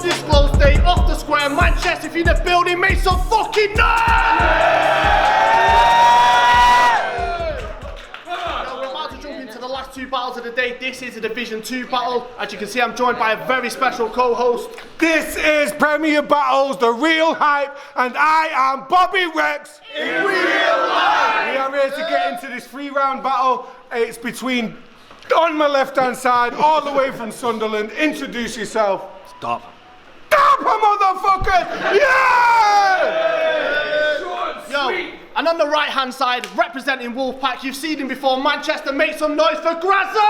undisclosed date, off the square, Manchester, if you're in the building, make some fucking noise! Last two battles of the day. This is a Division 2 battle. As you can see, I'm joined by a very special co-host. This is Premier Battles, the real hype, and I am Bobby Rex. In real life! We are here to get into this 3-round battle. It's between, on my left-hand side, all the way from Sunderland. Introduce yourself. Stop. Darpa, motherfucker! Yeah! Short, sweet. And on the right-hand side, representing Wolfpack, you've seen him before, Manchester, make some noise for Grazza!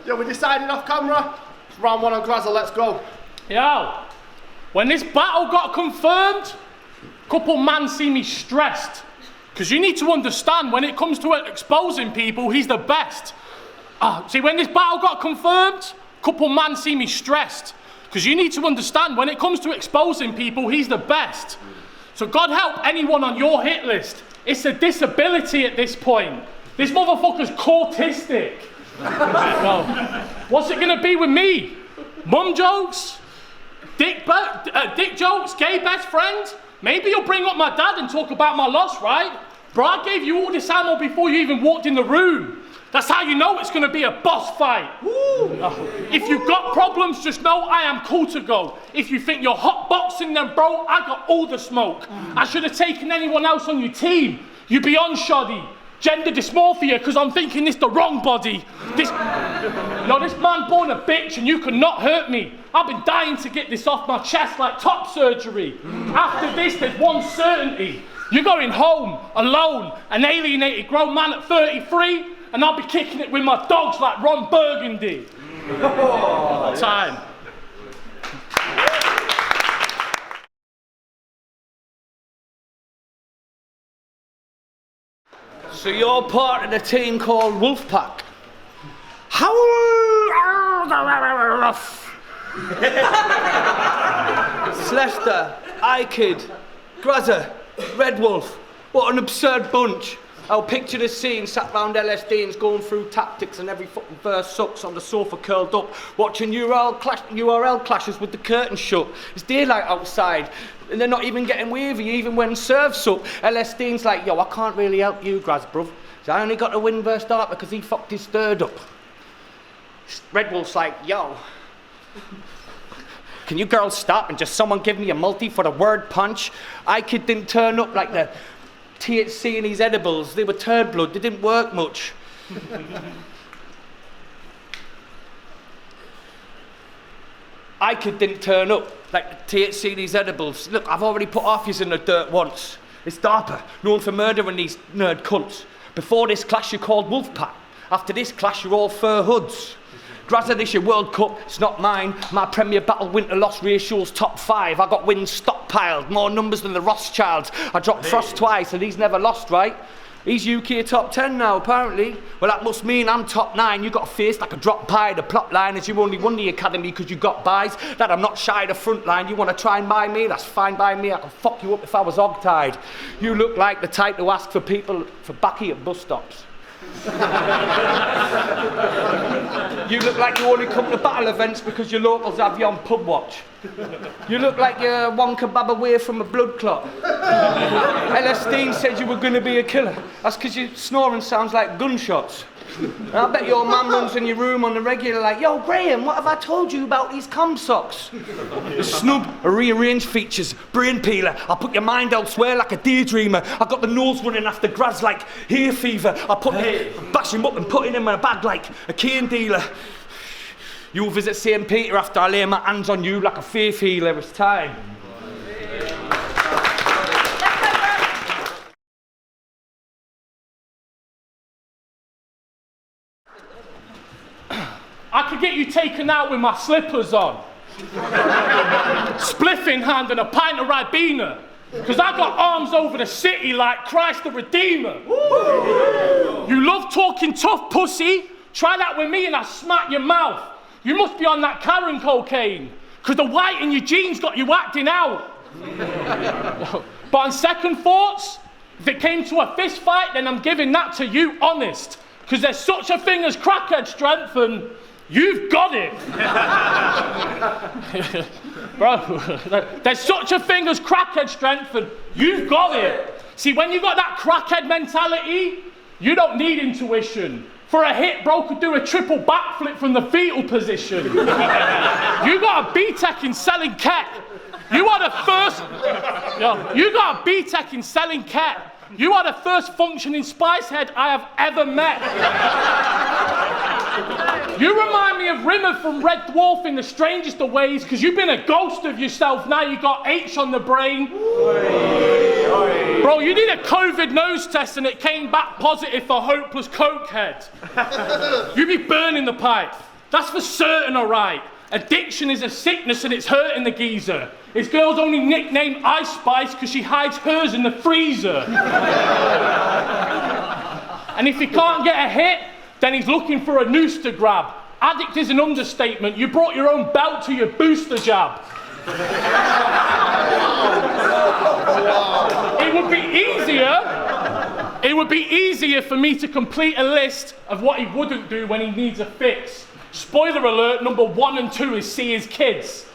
Yo, we decided off camera. It's round 1 on Grazza, let's go. Yo, when this battle got confirmed, couple man see me stressed. Because you need to understand, when it comes to exposing people, he's the best. See, when this battle got confirmed, couple man see me stressed. Because you need to understand, when it comes to exposing people, he's the best. So God help anyone on your hit list. It's a disability at this point. This motherfucker's autistic. Well, what's it gonna be with me? Mum jokes? Dick jokes? Gay best friend? Maybe you'll bring up my dad and talk about my loss, right? Bro, I gave you all this ammo before you even walked in the room. That's how you know it's gonna be a boss fight. If you've got problems, just know I am cool to go. If you think you're hot boxing, then bro, I got all the smoke. I should have taken anyone else on your team. You be on shoddy. Gender dysmorphia, because I'm thinking this the wrong body. This man born a bitch and you cannot hurt me. I've been dying to get this off my chest like top surgery. After this, there's one certainty. You're going home, alone, an alienated grown man at 33, and I'll be kicking it with my dogs like Ron Burgundy. Time. So you're part of the team called Wolfpack. Slester, iKid, Grazza, Red Wolf. What an absurd bunch. I'll picture the scene, sat round LSDs going through tactics and every fucking verse sucks on the sofa curled up, watching URL clashes with the curtain shut. It's daylight outside, and they're not even getting wavy, even when serves up. LSD's like, yo, I can't really help you, Graz, bruv. So I only got to win versus Darpa because he fucked his third up. Red Wolf's like, yo, can you girls stop and just someone give me a multi for the word punch? iKid didn't turn up like the THC in his edibles. They were turd blood, they didn't work much. iKid didn't turn up like the THC in his edibles. Look, I've already put Arfies in the dirt once. It's Darpa, known for murdering these nerd cunts. Before this clash, you're called Wolfpack. After this clash, you're all fur hoods. Grazza, this your World Cup, it's not mine. My Premier Battle winter loss ratio's top 5. I got wins stockpiled, more numbers than the Rothschilds. I dropped Frost twice and he's never lost, right? He's UK top 10 now, apparently. Well, that must mean I'm top 9. You got a face like a drop pie. The plot line is you only won the academy because you got buys. That I'm not shy of the front line. You want to try and buy me? That's fine by me. I can fuck you up if I was hog-tied. You look like the type to ask for people for backy at bus stops. You look like you only come to battle events because your locals have you on pub watch. You look like you're one kebab away from a blood clot. LSD said you were going to be a killer. That's because your snoring sounds like gunshots. And I bet your man runs in your room on the regular like, yo, Graham, what have I told you about these cum socks? The snub are rearranged features, brain peeler. I'll put your mind elsewhere like a daydreamer. I got the nose running after Graz like hay fever. I bash him up and put him in my bag like a cane dealer. You'll visit St. Peter after I lay my hands on you like a faith healer. It's time. I could get you taken out with my slippers on. Spliff in hand and a pint of Ribena. Because I got arms over the city like Christ the Redeemer. You love talking tough, pussy. Try that with me and I smack your mouth. You must be on that Karen cocaine. Because the white in your jeans got you acting out. But on second thoughts, if it came to a fist fight, then I'm giving that to you honest. Because there's such a thing as crackhead strength, and you've got it. Bro, there's such a thing as crackhead strength, and you've got it. See, when you got that crackhead mentality, you don't need intuition. For a hit, bro could do a triple backflip from the fetal position. You got a B-Tech in selling ket. You are the first... you got a B-Tech in selling ket. You are the first functioning spicehead I have ever met. You remind me of Rimmer from Red Dwarf in the strangest of ways, because you've been a ghost of yourself, now you got H on the brain. Bro, you did a COVID nose test and it came back positive for hopeless cokehead. You be burning the pipe. That's for certain, alright. Addiction is a sickness and it's hurting the geezer. His girl's only nicknamed Ice Spice because she hides hers in the freezer. And if he can't get a hit, then he's looking for a noose to grab. Addict is an understatement. You brought your own belt to your booster jab. It would be easier for me to complete a list of what he wouldn't do when he needs a fix. Spoiler alert, number 1 and 2 is see his kids.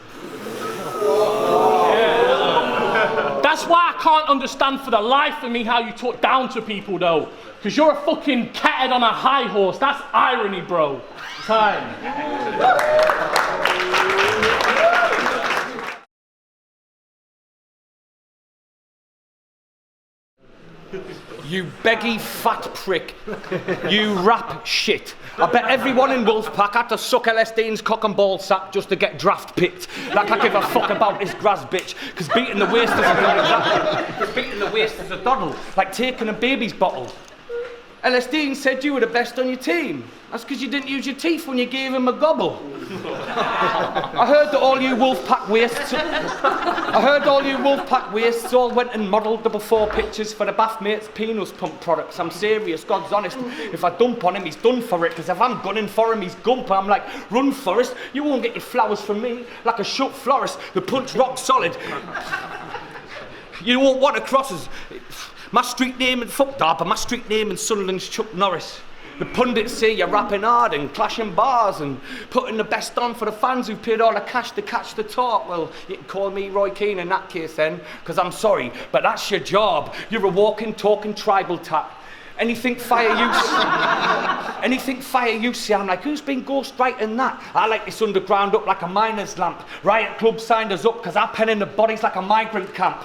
That's why I can't understand for the life of me how you talk down to people though. Because you're a fucking cat on a high horse. That's irony, bro. Time. You beggy fat prick. You rap shit. I bet everyone in Wolfpack had to suck LSD's cock and ball sack just to get draft picked. Like I give a fuck about this Grazza bitch, because beating the waist is a doddle. Like taking a baby's bottle. LSD said you were the best on your team. That's because you didn't use your teeth when you gave him a gobble. I heard that all you Wolfpack wastes all went and modelled the before pictures for the bathmates' penis pump products. I'm serious, God's honest. If I dump on him, he's done for it. Because if I'm gunning for him, he's gumper. I'm like, run Forrest, you won't get your flowers from me. Like a shut florist, the punch rock solid. You won't want to cross us. My street name and fuck Darpa, my street name in Sunderland's Chuck Norris. The pundits say you're rapping hard and clashing bars and putting the best on for the fans who paid all the cash to catch the talk. Well, you can call me Roy Keane in that case then, because I'm sorry, but that's your job. You're a walking, talking tribal tap. Anything fire use, see, I'm like, who's been ghostwriting that? I like this underground up like a miner's lamp. Riot Club signed us up because I pen in the bodies like a migrant camp.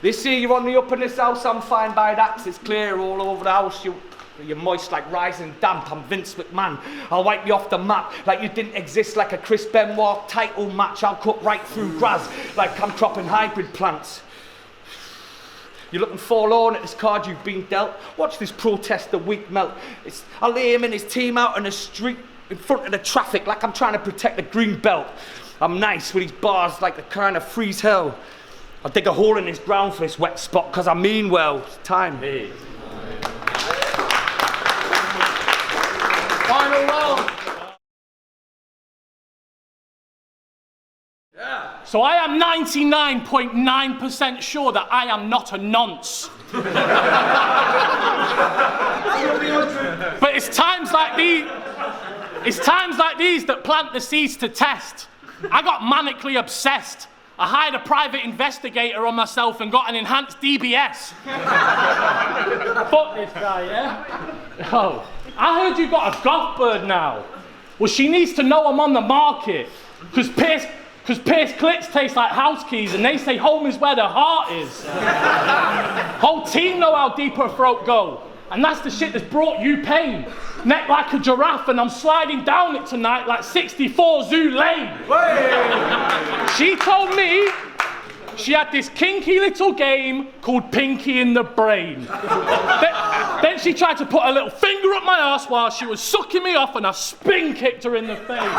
They say you're on the up in this house, I'm fine by that, 'cause it's clear all over the house. You're moist like rising damp, I'm Vince McMahon. I'll wipe you off the map like you didn't exist, like a Chris Benoit title match. I'll cut right through Grazza like I'm cropping hybrid plants. You're looking forlorn at this card you've been dealt. Watch this protester weak melt. I'll lay him and his team out on the street in front of the traffic like I'm trying to protect the green belt. I'm nice with these bars like the kind of freeze hell. I'll dig a hole in this ground for this wet spot because I mean well. It's time. Hey. Final round. Yeah. So I am 99.9% sure that I am not a nonce. But it's times like these that plant the seeds to test. I got manically obsessed. I hired a private investigator on myself and got an enhanced DBS. Fuck this guy, yeah? Oh, I heard you got a goth bird now. Well, she needs to know I'm on the market. Because Pierce Clits taste like house keys and they say home is where the heart is. Whole team know how deep her throat go. And that's the shit that's brought you pain. Neck like a giraffe and I'm sliding down it tonight like 64 Zoo Lane. She told me she had this kinky little game called Pinky in the Brain. Then she tried to put a little finger up my ass while she was sucking me off and I spin kicked her in the face.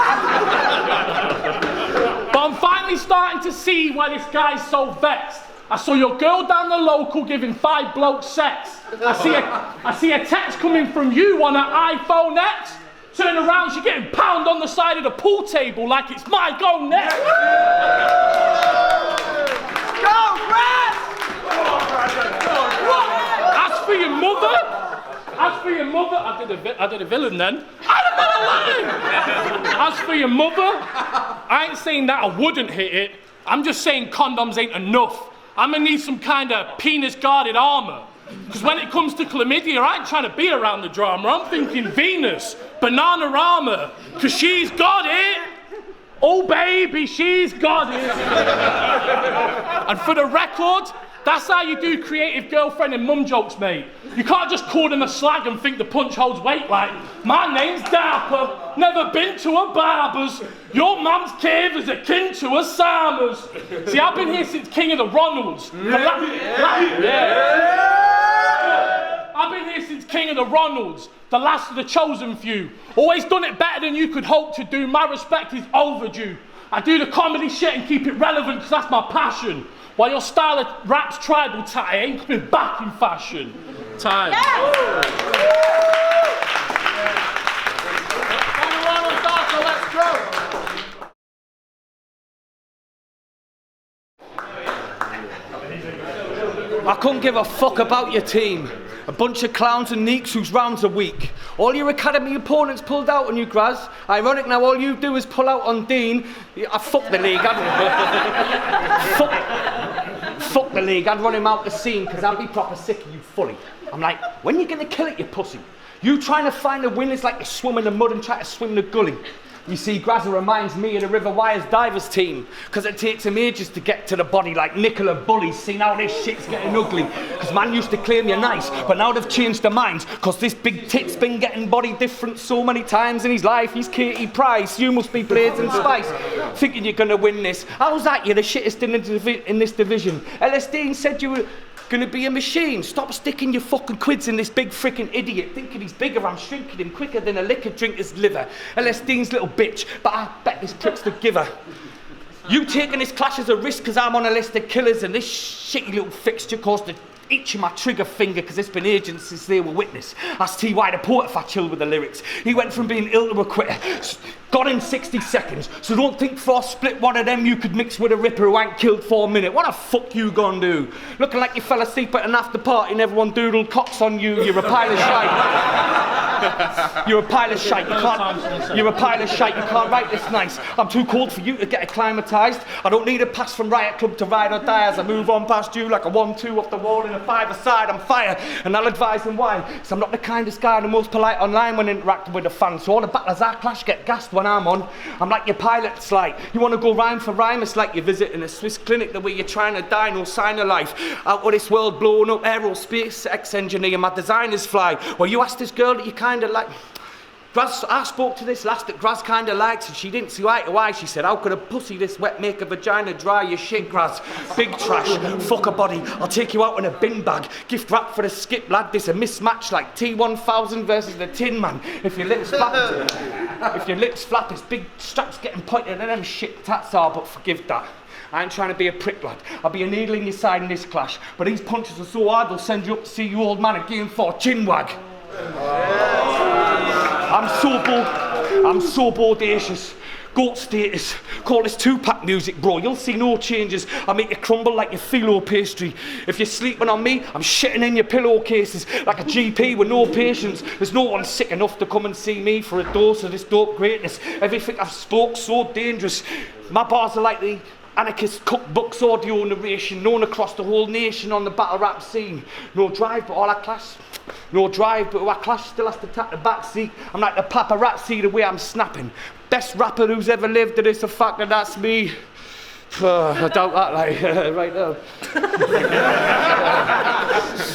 But I'm finally starting to see why this guy's so vexed. I saw your girl down the local giving 5 blokes sex. I see a text coming from you on her iPhone X. Turn around, she's getting pounded on the side of the pool table like it's my go next. Go, Brad! As for your mother, As for your mother, I did a villain then. As for your mother, I ain't saying that I wouldn't hit it. I'm just saying condoms ain't enough. I'm gonna need some kind of penis-guarded armor. Because when it comes to chlamydia, I ain't trying to be around the drama. I'm thinking Venus, banana armor, because she's got it. Oh baby, she's got it. And for the record, that's how you do creative girlfriend and mum jokes, mate. You can't just call them a slag and think the punch holds weight like, my name's Darpa, never been to a barber's. Your mum's cave is akin to a Salmers. See, I've been here since King of the Ronalds. I've been here since King of the Ronalds, the last of the chosen few. Always done it better than you could hope to do. My respect is overdue. I do the comedy shit and keep it relevant because that's my passion. While your style of rap's tribal tie ain't coming back in fashion. Time. Anyone on Darpa, let's go. I couldn't give a fuck about your team. A bunch of clowns and neeks whose rounds are weak. All your academy opponents pulled out on you, Grazza. Ironic now all you do is pull out on Dean. I fuck the league. Fuck the league. I'd run him out the scene because I'd be proper sick of you fully. I'm like, when you gonna kill it, you pussy? You trying to find a win is like you swim in the mud and try to swim the gully. You see, Grazza reminds me of the River Wires divers team, because it takes him ages to get to the body like Nicola Bullies. See, now this shit's getting ugly, because man used to claim you're nice, but now they've changed their minds, because this big tit's been getting body different so many times in his life. He's Katie Price, you must be Blades and Spice, thinking you're going to win this. How's that? You're the shittest in this division. LS Dean said you were gonna be a machine. Stop sticking your fucking quids in this big frickin' idiot. Thinking he's bigger, I'm shrinking him quicker than a liquor drinker's liver. LS Dean's little bitch, but I bet this prick's the giver. You taking this clash as a risk because I'm on a list of killers, and this shitty little fixture caused each of my trigger finger because it's been ages since they were witness. Ask T.Y. the poet if I chill with the lyrics. He went from being ill to a quitter. Got in 60 seconds, so don't think for a split one of them you could mix with a ripper who ain't killed for a minute. What the fuck you gonna do? Looking like you fell asleep at an after party and everyone doodled cocks on you. You're a pile of shite. You're a pile of shite. You're a pile of shite. You can't write this nice. I'm too cold for you to get acclimatised. I don't need a pass from Riot Club to ride or die as I move on past you like a 1-2 off the wall in a 5-a-side. I'm fire, and I'll advise them why. So I'm not the kindest guy and the most polite online when interacting with the fans. So all the battles I clash get gassed when I'm on. I'm like your pilot's like, you want to go rhyme for rhyme? It's like you're visiting a Swiss clinic the way you're trying to die, no sign of life. Out of this world, blowing up aerospace ex-engineer, my designers fly. Well, you asked this girl that you kind of like. Grazza, I spoke to this last that Grazza kind of likes, and she didn't see eye to eye. She said, how could a pussy this wet make a vagina dry? You shit, Grazza. Big trash, fuck a body. I'll take you out in a bin bag. Gift wrap for the skip, lad. This a mismatch like T1000 versus the Tin Man. If your lips flap, this big strap's getting pointed at them shit tats are, but forgive that. I ain't trying to be a prick, lad. I'll be a needle in your side in this clash. But these punches are so hard, they'll send you up to see you old man again for a chin wag. I'm so bodacious. Goat status. Call this 2-pack music, bro. You'll see no changes. I make you crumble like your phyllo pastry. If you're sleeping on me, I'm shitting in your pillowcases like a GP with no patience. There's no one sick enough to come and see me for a dose of this dope greatness. Everything I've spoke so dangerous. My bars are like the anarchist cookbooks audio narration known across the whole nation on the battle rap scene. No drive, but all I clash. No drive, but who I clash still has to tap the back seat. I'm like the paparazzi the way I'm snapping. Best rapper who's ever lived, and it's a fact that that's me. I doubt that, like, right now.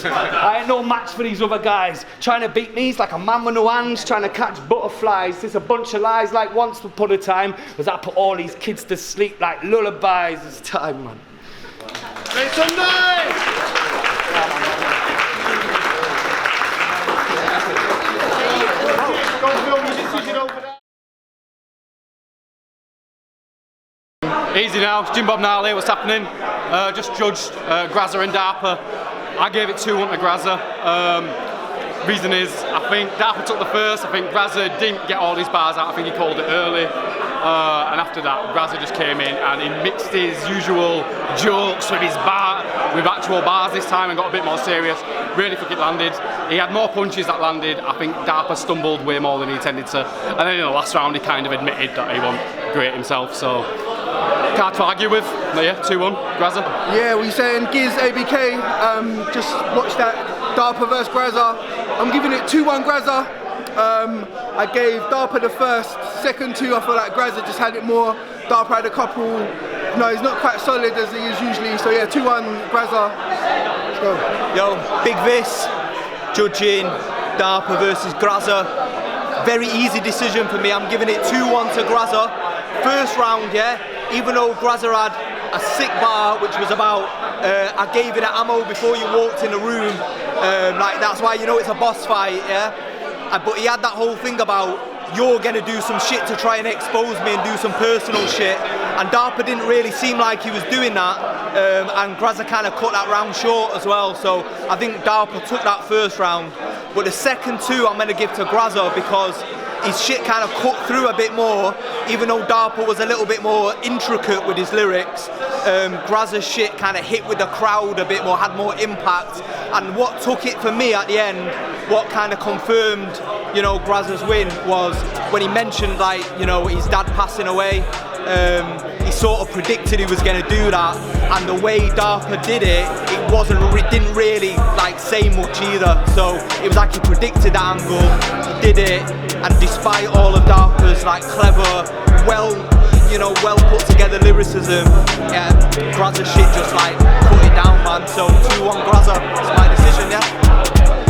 I ain't no match for these other guys. Trying to beat me's like a man with no hands, trying to catch butterflies. It's a bunch of lies like once upon a time, as I put all these kids to sleep like lullabies. It's time, man. Make some noise! Go film your decision over there. Easy now, Jim Bob Gnarly, what's happening? Just judged Grazza and Darpa. I gave it 2-1 to Grazza. Reason is, I think Darpa took the first. I think Grazza didn't get all his bars out. I think he called it early. And after that, Grazza just came in and he mixed his usual jokes with his with actual bars this time and got a bit more serious. really think it landed. He had more punches that landed. I think Darpa stumbled way more than he intended to. And then in the last round, he kind of admitted that he wasn't great himself. So, hard to argue with. But yeah, 2-1, Grazza. Yeah, we saying Giz, ABK, just watch that Darpa versus Grazza. I'm giving it 2-1 Grazza. I gave Darpa the first, second two, I feel like Grazza just had it more. Darpa had a couple, no, he's not quite solid as he is usually, so yeah, 2-1 Grazza. Let's go. Yo, Big Vis, judging Darpa versus Grazza. Very easy decision for me, I'm giving it 2-1 to Grazza. First round, yeah, even though Grazza had a sick bar, which was about, I gave it ammo before you walked in the room, like that's why you know it's a boss fight, yeah? But he had that whole thing about, you're gonna do some shit to try and expose me and do some personal shit, and Darpa didn't really seem like he was doing that, and Grazza kind of cut that round short as well, so I think Darpa took that first round. But the second two I'm gonna give to Grazza because his shit kind of cut through a bit more, even though Darpa was a little bit more intricate with his lyrics. Grazza's shit kind of hit with the crowd a bit more, had more impact, and what took it for me at the end, what kind of confirmed, you know, Grazza's win was when he mentioned, like, you know, his dad passing away. He sort of predicted he was going to do that, and the way Darpa did it, it didn't really like say much either. So it was like he predicted that angle, he did it, and despite all of Darpa's like clever, well put together lyricism, yeah, Grazza shit just like put it down, man. So 2-1 Grazza, it's my decision, yeah.